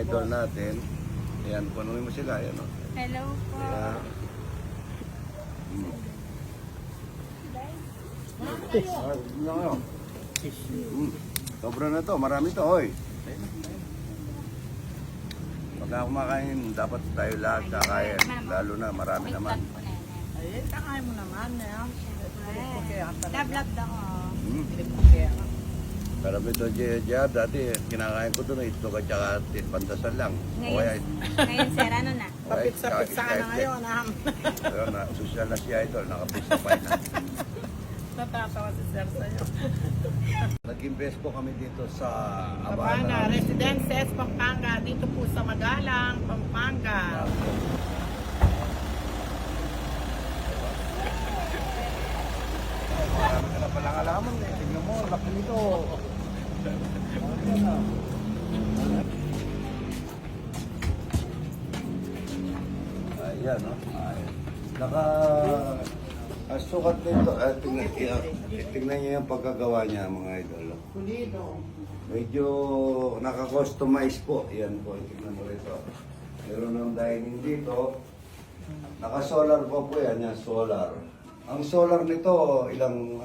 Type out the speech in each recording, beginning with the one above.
idol natin. Ayan, punuin mo sila. Ayan, o. Hello po. Ayan. Sobra na to, marami to, oy. Pagka kumakain, dapat tayo lahat kakain. Lalo na, marami naman. Ayun, kakain mo naman. Love ako. Marami to, Jaya, dati kinakain ko doon, itlog at saka pandasal lang. Ngayon sir, ano na? Papitsa-pitsa ka na ngayon. Ayun, social na siya idol, nakapisa pa na. Natatawa si Sir sa'yo. Nag-invest po kami dito sa Habana Residences, Pampanga. Dito po sa Magalang, Pampanga. Marami ka na palang alaman eh. Tignan mo, laki nito. Ayan, no? Sukat nito. Tingnan niyo yung pagkagawa niya, mga idol. Pulido. Medyo naka-customize po. Yan po, tingnan mo rito. Meron ng dining dito. Naka-solar po yan, yan, solar. Ang solar nito, ilang,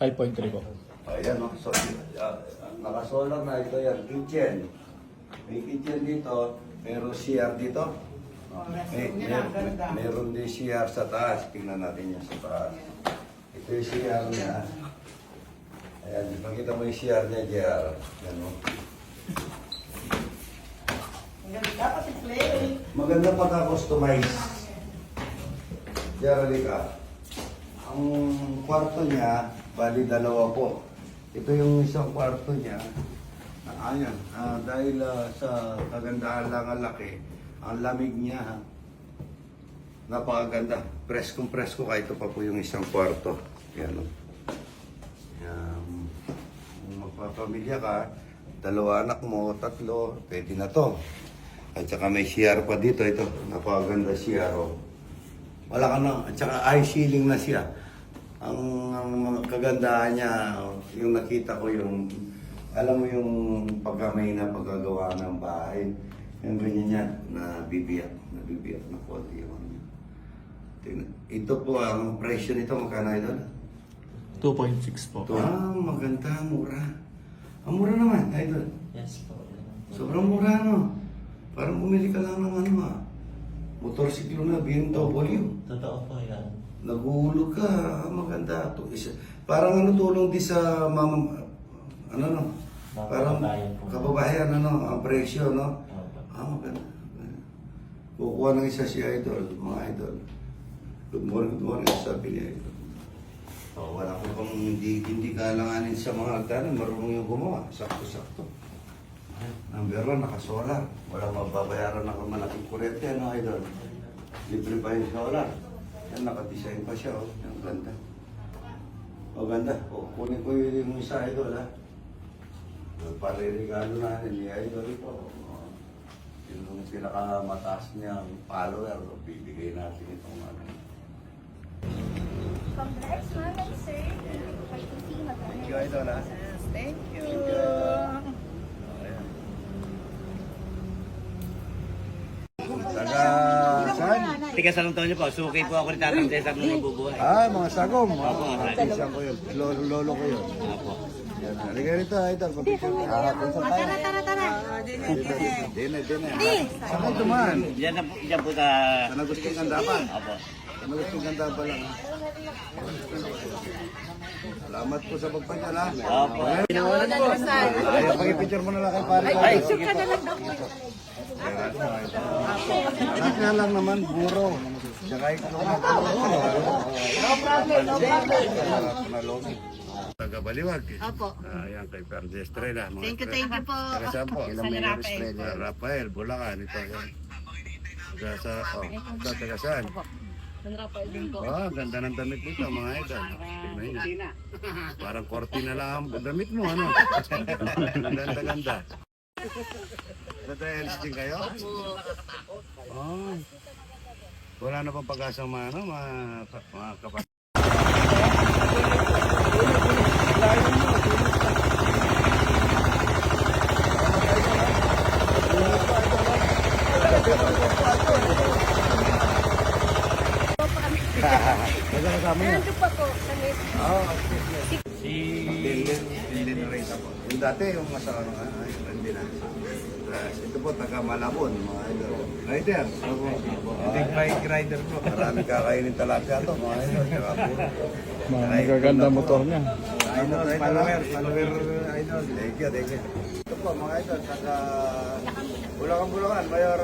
5.3 po. ayan, no? So, naka-solar na ito yan, kitchen. May kitchen dito, meron CR dito. Meron din CR sa taas. Tingnan natin yan sa taas. Ito yung CR niya. Ayan, ipakita mo yung CR niya, JR. Yan, no? Dapat i-play. Maganda pagka-customize. JR, halika. Ang kwarto niya, bali dalawa po. Ito yung isang kwarto niya. Ayan, dahil sa kagandahan lang ang laki, ang lamig niya, napakaganda. Preskong-presko kahit ito pa po yung isang kwarto. Yan. Yan. Kung magpapamilya ka, 2 anak mo, 3, pwede na to. At saka may CR pa dito. Ito, napakaganda CR. Oh. Wala ka na, at saka eye ceiling na siya. Ang kagandahan niya, yung nakita ko yung, alam mo yung pagka may napagagawa ng bahay, yung ganyan niya, nabibiyak na quality yung ano. Ito po, ang presyo nito, magkano ito? 2.6 po. Maganda, mura. Ang mura naman, idol. Yes po. Sobrang mura, no? Parang bumili ka lang ng motorsiklo na BMW. Totoo po yan. Naguhulog ka, maganda. Parang tulong din sa parang kababayan, ang presyo, no? Maganda. Kukuha ng isa si Idol, mga Idol. Good morning, sabi niya Idol. Wala ko pang hindi kalanganin sa mga tanong, marunong yung gumawa, sakto-sakto. Number 1, naka-solar. Walang mababayaran ng malaking kurente, Idol. Libre pa yung solar. Yan, naka-design pa siya, Ang ganda. Ganda. Kunin ko yung isa, Idol, Pare-regalo natin ni Idol ito. Yung pinakamataas niyang follower, bibigay natin itong Congrats, ma'am, sir. Thank you, Idol, Yes, thank you. Taga saan? Tigas anong taon niyo po? Suki po ako ni Tatang Cesar nung nabubuhay. Mga sagom. Pinsan ko yun. Lolo ko yun. Yan. Halika rito, Idol. Papicture. Tara. Dine. Saan kayo dumaan? Diyan po sa... Sa Agustin Gandapan. Opo. Sa Agustin Gandapan lang. Salamat po sa pagpanyan, ha? Opo. Ayaw, pag-picture mo na lang kay pare. Ay, sige po. Anak nga lang naman, buro. Tsaka ikaw naman. No problem. Taga-Baliwag. Opo. Ayan, kay Perdi Estrella. Thank you po. Taga saan po? Rafael. Rafael, Bulacan. Ito, yan. Taga saan? San Rafael din po. Ganda ng damit nito, mga idol. Tingnan niyo. Parang kortina lang ang damit mo, Ganda. Nata-LS din kayo? Wala na pang pag-asa mga kapatid. kasama niya? Nandun pa po. Sa list. Hindi na rin ako. Yung dati, yung asawa nga, ay, hindi na. Ito po, taga Malabon, mga idol. Rider. Big bike rider po. Maraming kakainin talapia to, mga idol. Tsaka puro. Mga magaganda motor niya. Idol, follower, idol. Thank you, thank you. Ito po, mga idol, taga Bulacan, Mayor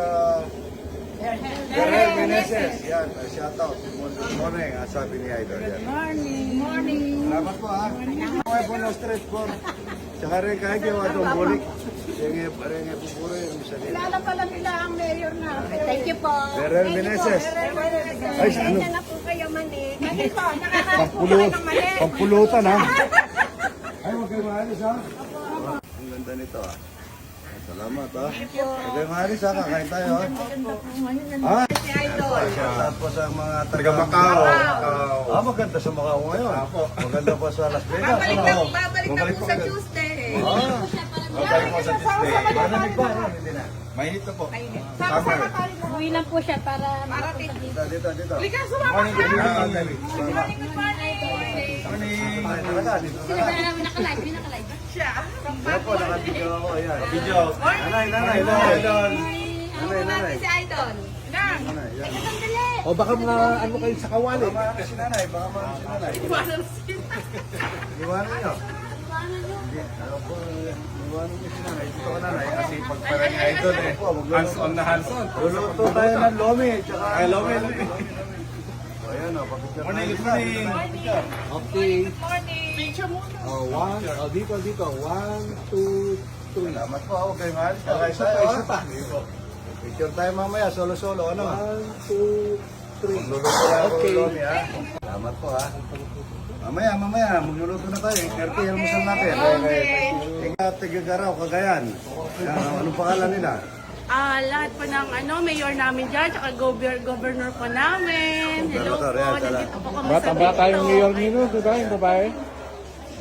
Ferrer Meneses. Yan, shout out. Good morning, sabi ni idol. Yan. Morning. Salamat po ha. Mga po na stress po. Tsaka rin kahit yung atong bulik. Parang yung pupuro yung isa nila. Kilala pala nila ang mayor na. Thank you po. Ferrer Meneses. Ay, ano? Kaya na po kayo mani. Kasi po, nakakain po kayo ng mali. Pampulutan ha. Ay, huwag kayo maalis ha. Ang ganda nito ha. Salamat ha. Huwag kayo maalis ha. Kakain tayo ha. Ha? Shout out po sa mga taga Macau. Maganda sa Macau ngayon. Maganda po sa Las Vegas. Babalik po sa Tuesday. Babalik po sa Tuesday. Malamig ba? Hindi na. Mainit na po. Summer. Uwi lang po siya para Dito. Morning. Sino ba namin nakalive? Wala po, nakabidyo ako. Ayan. Video. Nanay. Si Idol. Nanay, yan. O baka mga ano kayo sa kawali. Baka maano si nanay. Iwanan niyo. Hindi. Ano po, iwanan niyo si nanay. Dito ko nanay. Kasi pagpara niya idol eh. Hands-on na hands-on. Luluto tayo ng lomi. Tsaka lomi. Ayan o, pagkita tayo. Morning. Okay. Dito. 1, 2, 3. Salamat po. Huwag kayong halis. Kakain tayo. Isa pa. Picture tayo mamaya. Solo-solo. Ano? 1, 2, 3. Magluluto tayo ng lomi ha. Salamat po ha. Mamaya, magluluto na tayo. 30 yung musal natin. Okay. Tigagaraw, Cagayan. Anong pangalan nila? Lahat po ng mayor namin dyan, tsaka governor po namin. Hello po, Gobernador, yan, nandito po kami sa Bata-bata yung mayor nino, di ba? Yung babae.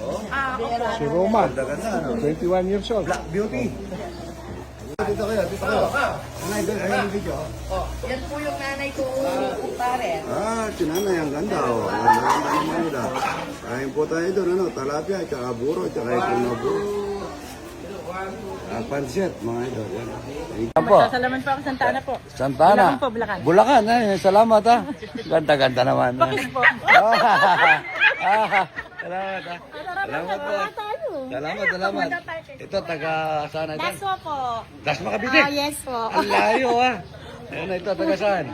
Opo. Si Roma. Ganda, ano? 21 years old. Black Beauty. Dito kayo. Nanay, ayun yung video. Yan po yung nanay ko, kumpare. Sinanay, ang ganda. Ang ganda naman nila. Kain po tayo doon, talapia, tsaka buro, tsaka itong na buro. Pansit, mga idol. Yan po. Salamat po ako, Santa Ana po. Santana. Bulacan po, Bulacan. Bulacan, salamat ha. Ganda naman. Bakit po? Salamat ha. Salamat po. Salamat. Ito, taga saan ito? That's all po. Dasma Cavite. Yes po. Ang layo ha. Ano ito, taga saan?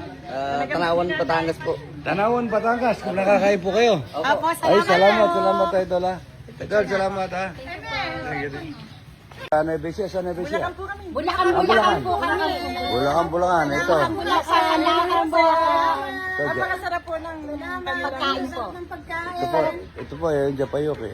Tanawan, Batangas po. Tanawan, Batangas. Kung nakakain po kayo. Opo, Ay, salamat po. idol ha. Idol, salamat ha. Sa Nevesia. Bulacan po kami. Bulacan. Ito. Napakasarap po ng Pagkain po. Ito po, yung Japayok eh.